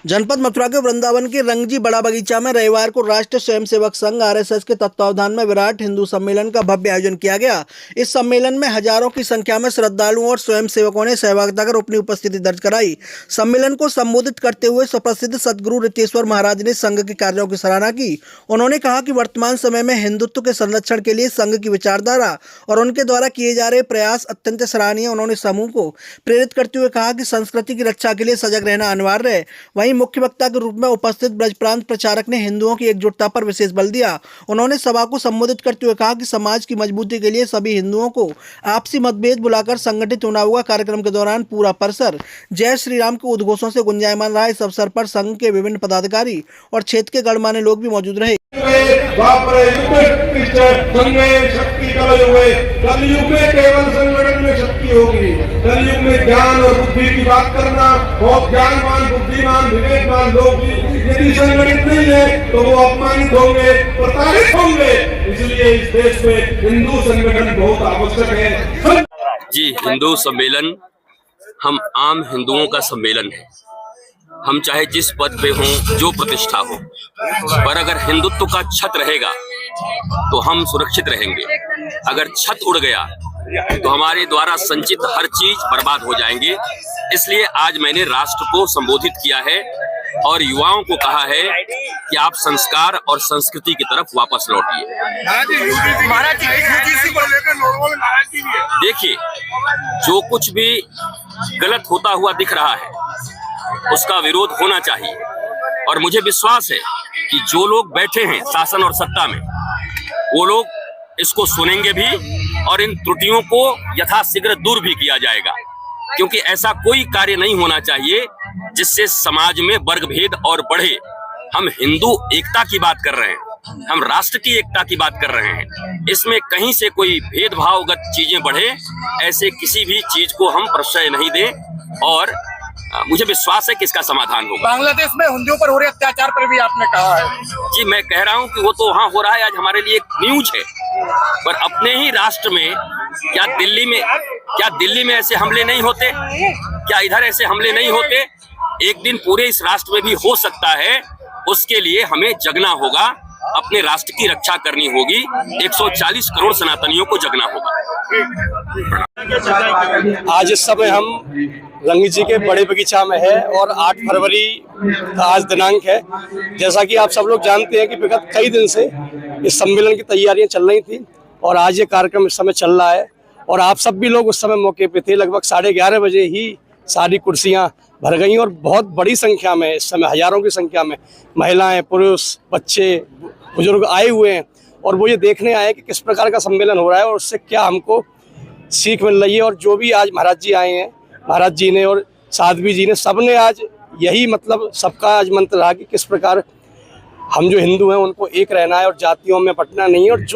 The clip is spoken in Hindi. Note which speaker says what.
Speaker 1: जनपद मथुरा के वृंदावन के रंगजी बड़ा बगीचा में रविवार को राष्ट्रीय स्वयंसेवक संघ आरएसएस के तत्वावधान में विराट हिंदू सम्मेलन का भव्य आयोजन किया गया। इस सम्मेलन में हजारों की संख्या में श्रद्धालुओं और स्वयंसेवकों ने सहभागिता कर अपनी उपस्थिति दर्ज कराई। सम्मेलन को संबोधित करते हुए सुप्रसिद्ध सदगुरु रितेश्वर महाराज ने संघ के कार्यों की सराहना की। उन्होंने कहा कि वर्तमान समय में हिंदुत्व के संरक्षण के लिए संघ की विचारधारा और उनके द्वारा किए जा रहे प्रयास अत्यंत सराहनीय। उन्होंने समूह को प्रेरित करते हुए कहा कि संस्कृति की रक्षा के लिए सजग रहना अनिवार्य है। वहीं मुख्य वक्ता के रूप में उपस्थित ब्रज प्रांत प्रचारक ने हिंदुओं की एकजुटता पर विशेष बल दिया। उन्होंने सभा को संबोधित करते हुए कहा कि समाज की मजबूती के लिए सभी हिंदुओं को आपसी मतभेद भुलाकर संगठित होना होगा। कार्यक्रम के दौरान पूरा परिसर जय श्री राम के उद्घोषों से गुंजायमान रहा। इस अवसर पर संघ के विभिन्न पदाधिकारी और क्षेत्र के गणमान्य लोग भी मौजूद रहे।
Speaker 2: कलयुग में केवल संगठन में शक्ति होगी। कलयुग में ज्ञान और बुद्धि की बात करना, बहुत ज्ञानवान, बुद्धिमान, विवेकवान लोग यदि संगठित नहीं है तो वो अपमानित होंगे, प्रताड़ित होंगे। इसलिए इस देश में हिंदू संगठन बहुत आवश्यक है।
Speaker 3: जी, हिंदू सम्मेलन हम आम हिंदुओं का सम्मेलन है। हम चाहे जिस पद पे हों, जो प्रतिष्ठा हो, पर अगर हिंदुत्व का छत रहेगा तो हम सुरक्षित रहेंगे। अगर छत उड़ गया तो हमारे द्वारा संचित हर चीज बर्बाद हो जाएंगे। इसलिए आज मैंने राष्ट्र को संबोधित किया है और युवाओं को कहा है कि आप संस्कार और संस्कृति की तरफ वापस लौटिए। देखिए, जो कुछ भी गलत होता हुआ दिख रहा है उसका विरोध होना चाहिए और मुझे विश्वास है कि जो लोग बैठे हैं शासन और सत्ता में वो लोग इसको सुनेंगे भी और इन त्रुटियों को यथाशीघ्र दूर भी किया जाएगा, क्योंकि ऐसा कोई कार्य नहीं होना चाहिए जिससे समाज में वर्ग भेद और बढ़े। हम हिंदू एकता की बात कर रहे हैं, हम राष्ट्र की एकता की बात कर रहे हैं। इसमें कहीं से कोई भेदभावगत चीजें बढ़े, ऐसे किसी भी चीज को हम प्रश्रय नहीं दें और मुझे विश्वास है कि इसका समाधान होगा।
Speaker 4: बांग्लादेश में हिंदुओं पर हो रहे अत्याचार पर भी आपने कहा है।
Speaker 3: जी, मैं कह रहा हूं कि वो तो वहां हो रहा है, आज हमारे लिए एक न्यूज है, पर अपने ही राष्ट्र में क्या दिल्ली में ऐसे हमले नहीं होते? क्या इधर ऐसे हमले नहीं होते? एक दिन पूरे इस राष्ट्र में भी हो सकता है। उसके लिए हमें जगना होगा, अपने राष्ट्र की रक्षा करनी होगी। 140 करोड़ सनातनियों को जगना होगा।
Speaker 5: आज इस समय हम रंगी जी के बड़े बगीचा में है और 8 फरवरी का आज दिनांक है। जैसा कि आप सब लोग जानते हैं कि विगत कई दिन से इस सम्मेलन की तैयारियां चल रही थी और आज ये कार्यक्रम इस समय चल रहा है और आप सब भी लोग उस समय मौके पे थे। लगभग 11:30 बजे ही सारी कुर्सियां भर गई और बहुत बड़ी संख्या में, इस समय हजारों की संख्या में महिलाएं, पुरुष, बच्चे, बुजुर्ग आए हुए हैं और वो ये देखने आए कि किस प्रकार का सम्मेलन हो रहा है और उससे क्या हमको सीख मिल रही है। और जो भी आज महाराज जी आए हैं, महाराज जी ने और साध्वी जी ने, सब ने आज यही मतलब सबका आज मंत्र रहा कि किस प्रकार हम जो हिंदू हैं उनको एक रहना है और जातियों में बंटना नहीं है। और जो